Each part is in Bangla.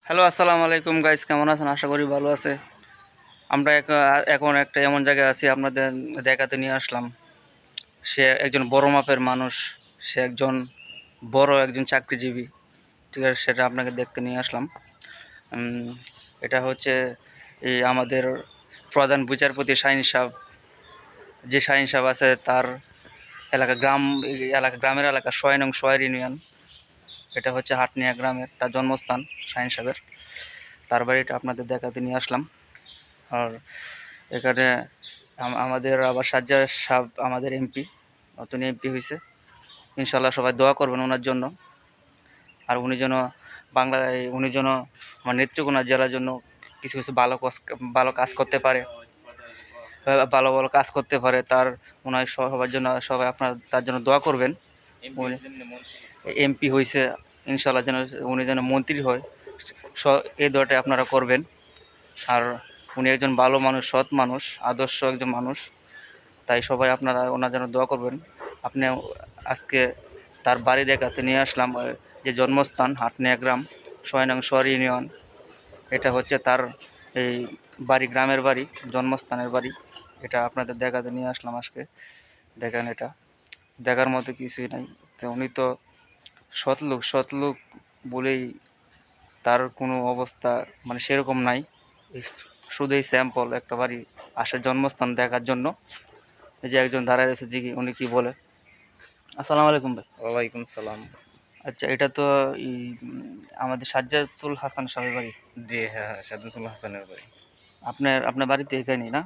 হ্যালো, আসসালামু আলাইকুম গাইস, কেমন আছেন? আশা করি ভালো আছে। আমরা এখন একটা এমন জায়গায় আছি, আপনাদের দেখাতে নিয়ে আসলাম। সে একজন বড় মাপের মানুষ, সে একজন চাকরিজীবী। ঠিক আছে, সেটা আপনাকে দেখতে নিয়ে আসলাম। উম, এটা হচ্ছে এই আমাদের প্রধান বিচারপতি শাহিন সাহেব। যে শাহিন সাহেব আছে তার গ্রামের এলাকা ৬ নং সোয়ার ইউনিয়ন। এটা হচ্ছে হাটনিয়া গ্রামের তার জন্মস্থান শাহিন সাহেবের। তার বাড়িটা আপনাদের দেখাতে নিয়ে আসলাম। আর এখানে আমাদের আবার সাজ্জাদ সাহেব আমাদের এমপি, নতুন এমপি হয়েছে। ইনশাল্লাহ সবাই দোয়া করবেন ওনার জন্য। আর উনি যেন আমার নেত্রকোনা জেলার জন্য কিছু কিছু ভালো কাজ করতে পারে, ভালো ভালো কাজ করতে পারে। ওনার সবার জন্য সবাই আপনার তার জন্য দোয়া করবেন। উনি এমপি হয়েছে, ইনশাল্লাহ উনি যেন মন্ত্রী হয়, এই দোয়াটা আপনারা করবেন। আর উনি একজন ভালো মানুষ, সৎ মানুষ, আদর্শ একজন মানুষ। তাই সবাই আপনারা ওনার জন্য দোয়া করবেন। আপনি আজকে তার বাড়ি দেখাতে নিয়ে আসলাম। যে জন্মস্থান হাটনিয়া গ্রাম ৬ নং সোয়ার ইউনিয়ন। এটা হচ্ছে তার এই গ্রামের বাড়ি, জন্মস্থানের বাড়ি। এটা আপনাদের দেখাতে নিয়ে আসলাম আজকে। দেখেন, এটা দেখার মতো কিছুই নাই। তো উনি তো সৎ লোক বলেই তার কোনো অবস্থা মানে সেরকম নাই। শুধু এই স্যাম্পল একটা বাড়ি আসার জন্মস্থান দেখার জন্য। এই যে একজন দাঁড়ায় রয়েছে, দেখি উনি কি বলে। আসসালামু আলাইকুম ভাই। ওয়ালাইকুম সালাম। আচ্ছা, এটা তো আমাদের সাজ্জাদুল হাসান সাহেবের বাড়ি। জি হ্যাঁ, হ্যাঁ, সাদুল হাসানের বাড়ি। আপনার আপনার বাড়িতে এখানেই না?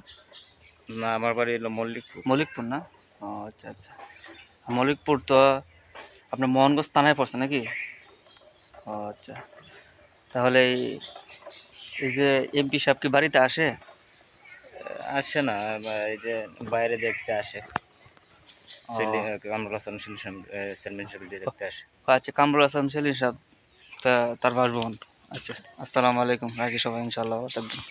না, আমার বাড়ি হলো মল্লিকপুর। মল্লিকপুর না? ও আচ্ছা আচ্ছা। মল্লিকপুর তো আপনার মোহনগঞ্জ থানায় পড়ছে নাকি? ও আচ্ছা। তাহলে এই যে এমপি সাহেব কি বাড়িতে আসে? আসে না, এই যে বাইরে দেখতে আসে। ও কামরুল হাসান চেয়ারম্যান সাহেব দেখতে আসে। আচ্ছা, কামরুল হাসান সেলিম সাহেব, তার বাসভবন। আচ্ছা, আসসালামু আলাইকুম, রাখি সবাই ইনশাআল্লাহ থাকবেন।